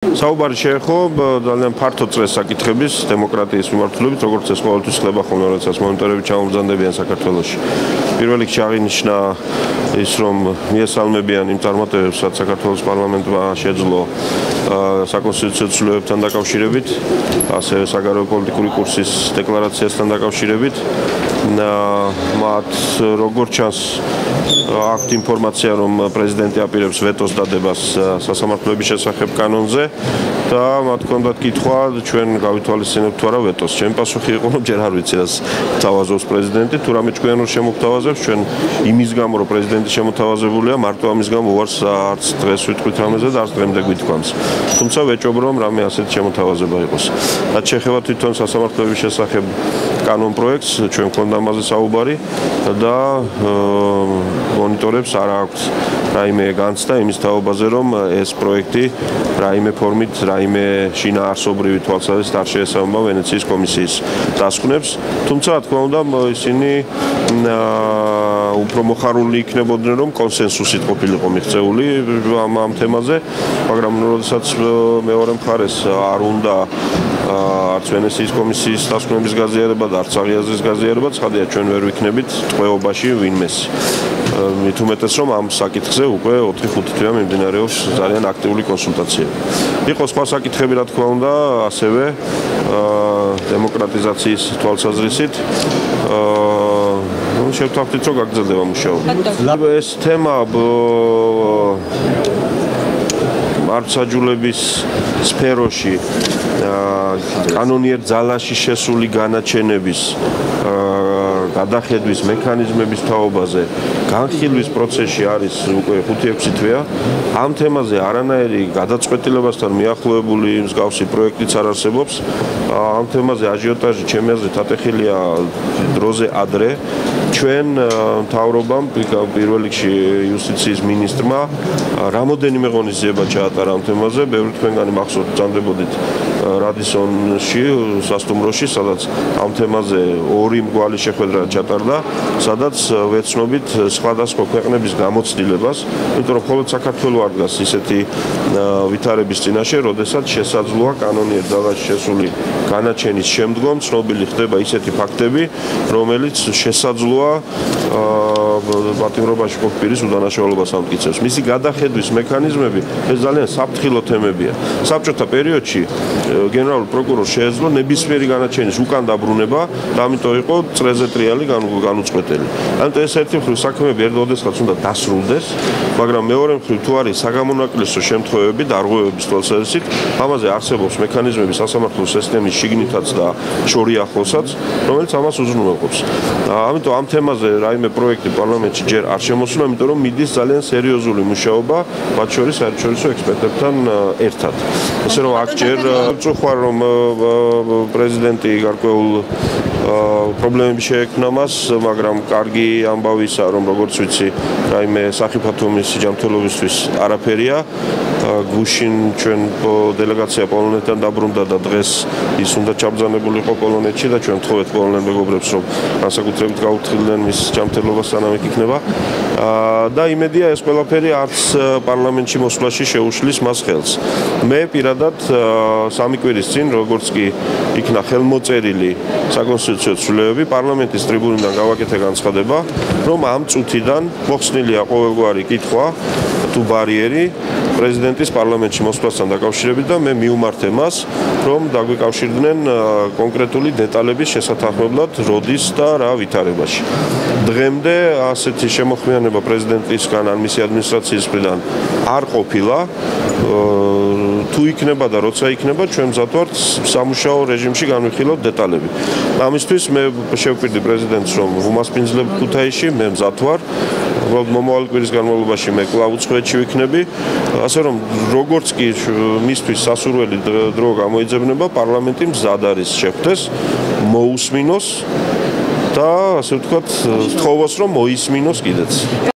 საუბარი შეეხო ძალიან ფართო წრეს საკითხების დემოკრატიის მიმართულებით, როგორც ეს ყოველთვის ხდება ხოლმე, როდესაც მონიტორები ჩამომბრძანდებიან საქართველოში. პირველ რიგში აღინიშნა ის, რომ მიესალმებიან იმ წარმატებებს, რაც საქართველოს პარლამენტმა შეძლო საკონსტიტუციო ცვლილებებთან დაკავშირებით, ასევე საგარეო პოლიტიკური კურსის დეკლარაციასთან დაკავშირებით. მათ როგორც ჩანს აქვთ ინფორმაცია, რომ პრეზიდენტი აპირებს ვეტოს დადებას სასამართლოების შესახებ კანონზე და მათ ჰქონდათ კითხვა, ჩვენ გავითვალისწინებთ თუ არა ვეტოს. ჩემი პასუხი იყო, რომ ჯერ არ ვიცი, რას თავაზობს პრეზიდენტი, თუ რამე ჭკვიანურ შემოგთავაზებს, ჩვენ იმის გამო, რომ პრეზიდენტი შემოთავაზებულია, მარტო ამის გამო ვარს არც დღეს ვიტყვით რამეზე და არც დღემდე გვითქვამს. თუმცა ვეჭობ, რომ რამე ასეთი შემოთავაზება იყოს. რაც შეეხება თვითონ სასამართლოების შესახებ კანონ პროექტს, ჩვენ გვქონდა ამაზე საუბარი და მონიტორებს არ აქვს რაიმე განცდა იმის თაობაზე, რომ ეს პროექტი რაიმე ფორმით, რაიმე შინაარსობრივი თვალსაზრისით არ შეესაბამება ვენეციის კომისიის დასკვნებს. თუმცა, რა თქმა უნდა, ისინი უფრო მოხარული იქნებოდნენ, რომ კონსენსუსით ყოფილიყო მიღწეული ამ თემაზე, მაგრამ როდესაც მეორე მხარეს არ უნდა არც ვენეციის კომისიის დასკვნების გაზიარება და არც აღიაზრის გაზიარება, ცხადია, ჩვენ ვერ ვიქნებით ტყვეობაში ვინმეს. მით უმეტეს, რომ ამ საკითხზე უკვე 4-5 თვეა მიმდინარეობს ძალიან აქტიური კონსულტაციები. იყო სხვა საკითხები, რა თქმა უნდა, ასევე დემოკრატიზაციის თვალსაზრისით. შევთავაზეთ, რომ გაგრძელდება მუშაობა. ეს თემა მართლმსაჯულების სფეროში კანონიერ ძალაში შესული განაჩენების გადახედვის მექანიზმების თაობაზე განხილვის პროცესში არის უკვე 5-6 თვეა. ამ თემაზე არანაირი გადაწყვეტილებასთან მიახლოებული მსგავსი პროექტიც არ არსებობს. ამ თემაზე აჟიოტაჟი ჩემი აზრით ატეხილია დროზე ადრე. ჩვენ მთავრობამ პირველ რიგში იუსტიციის მინისტრმა რამოდენიმე ღონისძიება ჩაატარა ამ თემაზე. ბევრი თქვენგანი მახსოვთ ბრძანდებოდით რადისონში, სასტუმროში, სადაც ამ თემაზე ორი მგვალი შეხვედრა ჩატარდა, სადაც ვეცნობით სხვადასხვა ქვეყნების გამოცდილებას, იმიტომ რომ მხოლოდ საქართველოს არ დგას ისეთი ვითარების წინაშე, როდესაც შესაძლოა კანონიერ ძალაში შესული განაჩენის შემდგომ ცნობილი ხდება ისეთი ფაქტები, რომელიც შესაძლოა პატიმრობაში ყოფ პირის უდანაშაულობას ამტკიცებს. მისი გადახედვის მექანიზმები ეს ძალიან საფრთხილო თემებია. საბჭოთა პერიოდში გენერალურ პროკურორს შეეძლო ნებისმიერი განაჩენის უკან დაბრუნება და ამიტომ იყო წრეზე ტრიალი განუწყვეტელი. ამიტომ ეს ერთი მხრივ საქმეები ერთდროულად უნდა დასრულდეს, მაგრამ მეორე მხრივ თუ არის საგამონაკლისო შემთხვევები და არღვევების თვალსაზრისით, ამაზე არსებობს მექანიზმები სასამართლო სისტემის შიგნითაც და შორიახლოსაც, რომელიც ამას უზრუნველყოფს. ამიტომ ამ თემაზე რაიმე პროექტი პარლამენტში ჯერ არ შემოსულა, იმიტომ რომ მიდის ძალიან სერიოზული მუშაობა, მათ შორის საერთაშორისო ექსპერტებთან ერთად. ასე რომ აქ ჯერ წუხარ რომ პრეზიდენტი გარკვეულ პრობლემები შეექმნა მას, მაგრამ კარგი ამბავისა, რომ როგორც ვიცი, რაიმე სახიფათო მისი ჯანმრთელობისთვის არაფერია. გუშინ ჩვენ დელეგაცია პოლონეთიდან დაბრუნდა და დღეს ის უნდა ჩაბრძანებულიყო პოლონეთში და ჩვენ ვთხოვეთ პოლონელ მეგობრებს, რომ განსაკუთრებით გაუთხრიდნენ მის ჯანმრთელობას სანამ იქ იქნება. და იმედია ეს ყველაფერი არც პარლამენტში მოსვლაში შეუშლის მას ხელს. მე პირადად 3 კვირის წინ, როგორც კი იქნა ხელმოწერილი საკონსტიტუციო ცვლილებები, პარლამენტის ტრიბუნიდან გავაკეთე განცხადება, რომ ამ წუთიდან მოხსნილია ყოველგვარი კითხვა თუ ბარიერი პრეზიდენტის პარლამენტში მოსვლასთან დაკავშირებით და მე მიუმართე მას, რომ დაგვიკავშირდნენ კონკრეტული დეტალების შესათანხმებლად როდის და რა ვითარებაში. დღემდე ასეთი შემოხმიანება პრეზიდენტისგან ან მისი ადმინისტრაციის მხრიდან არ ყოფილა. თუ იქნება და როცა იქნება, ჩვენ მზად ვართ სამუშაო რეჟიმში განვიხილოთ დეტალები. ამისთვის მე შევკვირდი პრეზიდენტს, რომ ვუმასპინძლებ ქუთაისში, მე მზად ვარ. მომავალ კვირის განმავლობაში მე კვლავ უცხოეთში ვიქნები. ასე რომ როგორც კი მისთვის სასურველი დრო გამოიძებნება, პარლამენტი მზად არის შეხვდეს, მოусმინოს და ასე ვთქვათ, თხოვოს რომ მოისმინოს კიდეც.